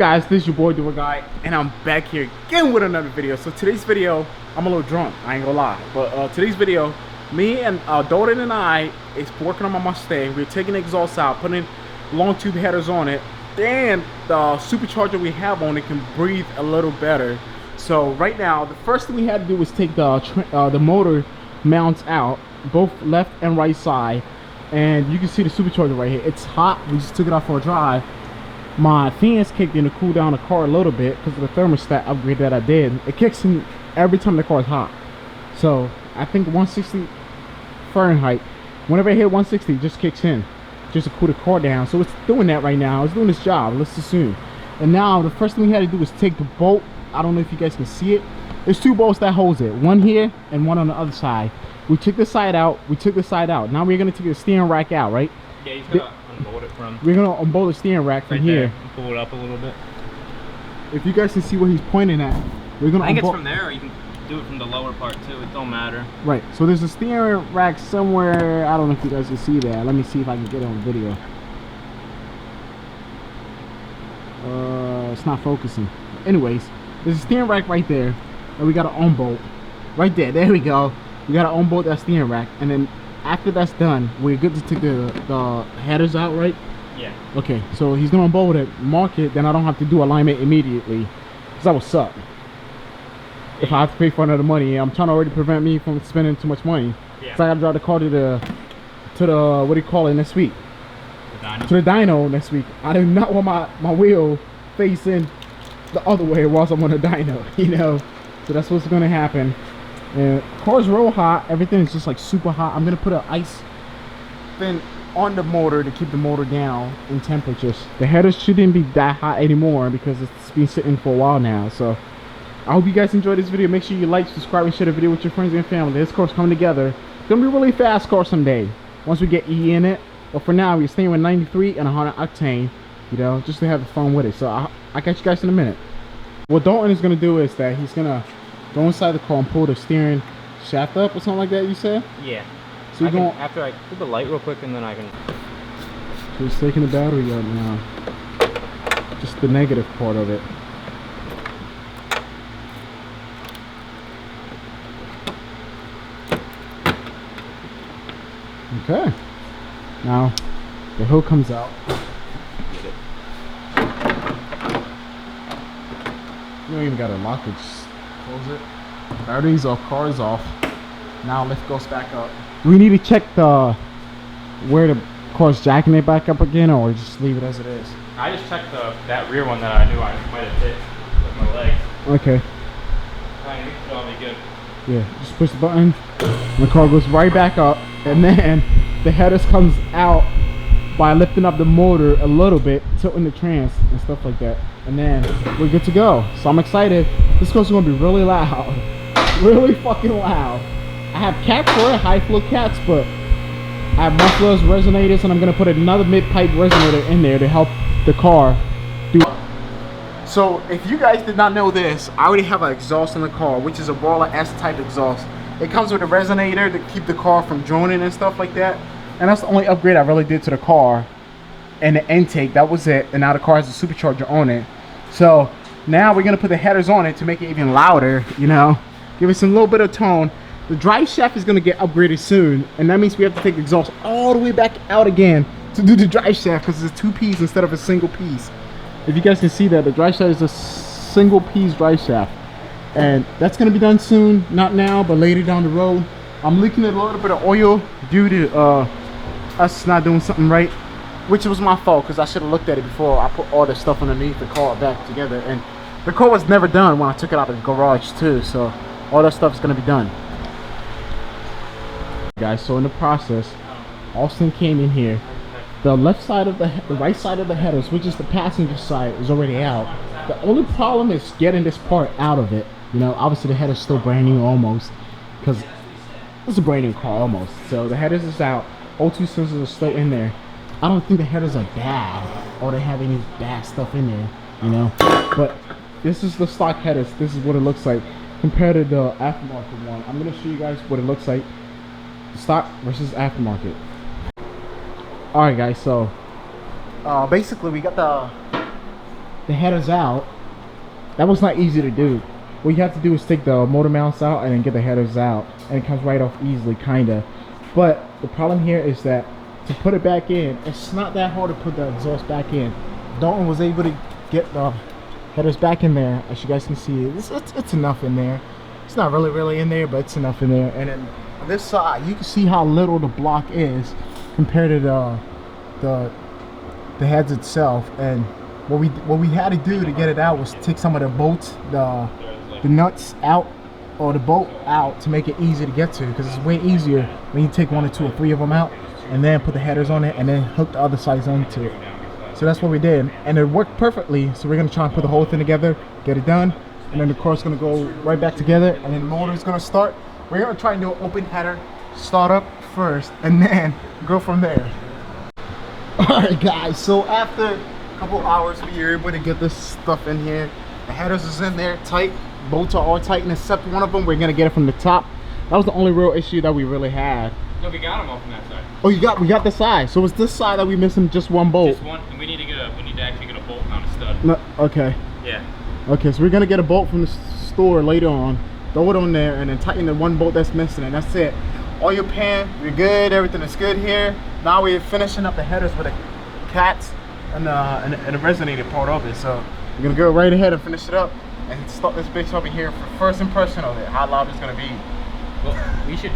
Guys, this is your boy Doer Guy, and I'm back here again with another video. So today's video, I'm a little drunk, I ain't gonna lie, but today's video, me and Doran and I is working on my Mustang. We're taking the exhaust out, putting long tube headers on it, and the supercharger we have on it can breathe a little better. So right now, the first thing we had to do was take the motor mounts out, both left and right side, and you can see the supercharger right here. It's hot. We just took it out for a drive. My fans kicked in to cool down the car a little bit because of the thermostat upgrade that I did. It kicks in every time the car is hot. So I think 160 Fahrenheit, whenever I hit 160, it just kicks in just to cool the car down. So it's doing that right now. It's doing its job, let's assume. And now the first thing we had to do was take the bolt. I don't know if you guys can see it. There's two bolts that holds it, one here and one on the other side. We took this side out, we took this side out. Now we're gonna take the steering rack out, right? Yeah, you gotta unbolt it from. We're gonna unbolt the steering rack from right here. There, and pull it up a little bit. If you guys can see where he's pointing at, we're gonna. I think it's from there, or you can do it from the lower part too. It don't matter. Right. So there's a steering rack somewhere. I don't know if you guys can see that. Let me see if I can get it on video. It's not focusing. Anyways, there's a steering rack right there, and we gotta unbolt. Right there. There we go. We gotta unbolt that steering rack, and then after that's done, we're good to take the headers out, right? Yeah. Okay, so he's gonna unbolt it, mark it, then I don't have to do alignment immediately. Cause that would suck. If I have to pay for another money, I'm trying to already prevent me from spending too much money. Yeah. So I gotta drive the car to the what do you call it next week? The dyno. To the dyno next week. I do not want my wheel facing the other way whilst I'm on a dyno, you know. So that's what's gonna happen. And car's real hot. Everything is just like super hot. I'm gonna put an ice thing on the motor to keep the motor down in temperatures. The headers shouldn't be that hot anymore because it's been sitting for a while now. So I hope you guys enjoyed this video. Make sure you like, subscribe, and share the video with your friends and family. This car's coming together. It's gonna be a really fast car someday once we get E in it. But for now, we're staying with 93 and 100 octane, you know, just to have fun with it. So I'll catch you guys in a minute. What Dalton is gonna do is that he's gonna go inside the car and pull the steering shaft up or something like that, you said? Yeah. So you're going... After I do the light real quick and then I can... So he's taking the battery out now. Just the negative part of it. Okay. Now, the hood comes out. You don't even gotta lock it, just close it. Batteries off, car's off. Now lift goes back up. We need to check where the car's jacking it back up again, or just leave it as it is. I just checked that rear one that I knew I might have hit with my leg. Okay. I think it'll be good. Yeah, just push the button. And the car goes right back up, and then the headers comes out by lifting up the motor a little bit, tilting the trans and stuff like that. And then we're good to go. So I'm excited. This car's gonna be really loud. Really fucking loud. I have cat for it, high flow cats, but I have mufflers, resonators, and I'm gonna put another mid-pipe resonator in there to help the car do. So if you guys did not know this, I already have an exhaust in the car, which is a Brawler S-type exhaust. It comes with a resonator to keep the car from droning and stuff like that. And that's the only upgrade I really did to the car. And the intake, that was it. And now the car has a supercharger on it. So now we're gonna put the headers on it to make it even louder, you know, give it some little bit of tone. The drive shaft is gonna get upgraded soon, and that means we have to take the exhaust all the way back out again to do the drive shaft because it's 2 piece instead of a single piece. If you guys can see that, the drive shaft is a single piece drive shaft, and that's gonna be done soon. Not now, but later down the road. I'm leaking a little bit of oil due to us not doing something right, which was my fault because I should have looked at it before I put all the stuff underneath the car back together. And the car was never done when I took it out of the garage too, so all that stuff is gonna be done. Guys, so in the process, Austin came in here. The left side of the right side of the headers, which is the passenger side, is already out. The only problem is getting this part out of it. You know, obviously the header's still brand new almost, because it's a brand new car almost. So the headers is out. O2 sensors are still in there. I don't think the headers are bad or they have any bad stuff in there, you know. But this is the stock headers. This is what it looks like compared to the aftermarket one. I'm gonna show you guys what it looks like. Stock versus aftermarket. Alright guys, so basically we got the the headers out, that was not easy to do. What you have to do is take the motor mounts out and then get the headers out, and it comes right off easily, kinda. But the problem here is that to put it back in, it's not that hard to put the exhaust back in. Dalton was able to get the headers back in there. As you guys can see, it's enough in there. It's not really in there, but it's enough in there. And then on this side, you can see how little the block is compared to the heads itself. And what we had to do to get it out was take some of the bolts, the nuts out, or the bolt out, to make it easy to get to, because it's way easier when you take 1 or 2 or 3 of them out and then put the headers on it and then hook the other sides onto it. So that's what we did, and it worked perfectly. So we're gonna try and put the whole thing together, get it done, and then the car's gonna go right back together, and then the motor is gonna start. We're gonna try and do an open header startup first and then go from there. Alright guys, so after a couple hours we were able to get this stuff in here. The headers is in there tight, bolts are all tight, and except one of them we're gonna get it from the top. That was the only real issue that we really had. No, we got them all from that side. Oh, we got the side. So it's this side that we missing just one bolt. Just one, and we need to actually get a bolt, not a stud. No, okay. Yeah. Okay, so we're gonna get a bolt from the store later on, throw it on there, and then tighten the one bolt that's missing, and that's it. All your pan, we're good. Everything is good here. Now we're finishing up the headers with the cats and the resonator part of it. So we're gonna go right ahead and finish it up and start this bitch over here for first impression of it, how loud it's gonna be. Well, we should.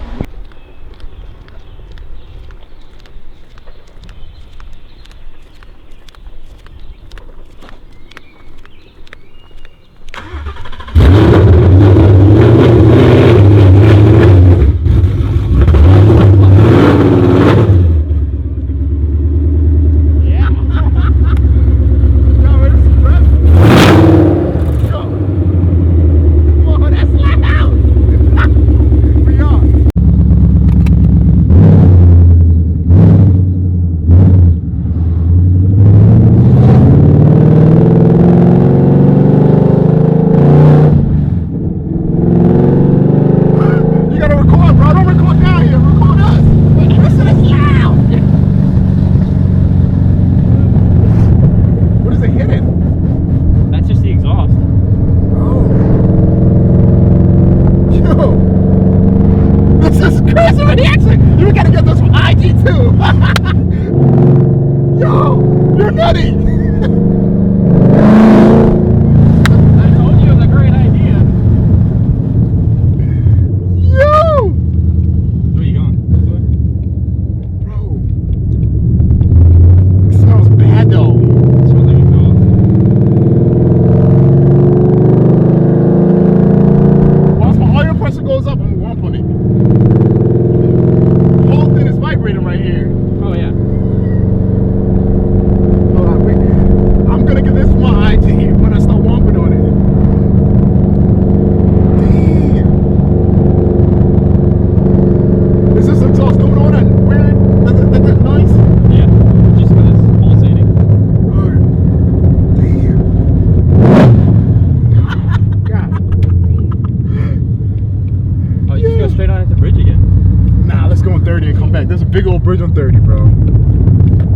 Big old bridge on 30, bro.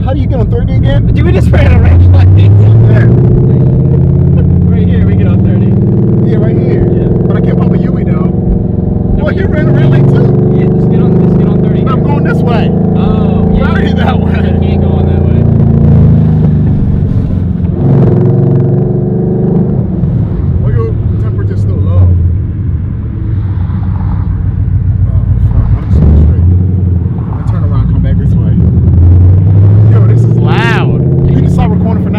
How do you get on 30 again? Dude, we just ran a red light. Yeah. Right here, we get on 30. Yeah, right here. Yeah. But I can't pop a Yui though. No, Oh, you ran a red light too? Yeah, just get on 30. No, I'm going this way. Oh, yeah. Sorry, that way. You can't go on that way. Oh, your temperature's still low. Loud. You can start recording for now.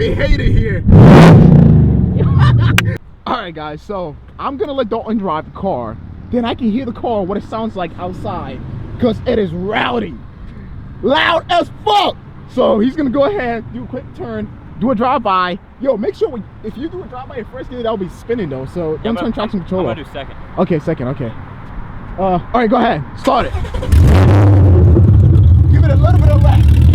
me hated here. Alright guys, so I'm gonna let Dalton drive the car. Then I can hear the car, what it sounds like outside. Because it is rowdy. Loud as fuck. So he's gonna go ahead, do a quick turn, do a drive-by. Yo, make sure if you do a drive-by in first gear, that'll be spinning though. So don't turn traction control off. I'm gonna do second. Okay, second, okay. Alright, go ahead. Start it. Give it a little bit of left.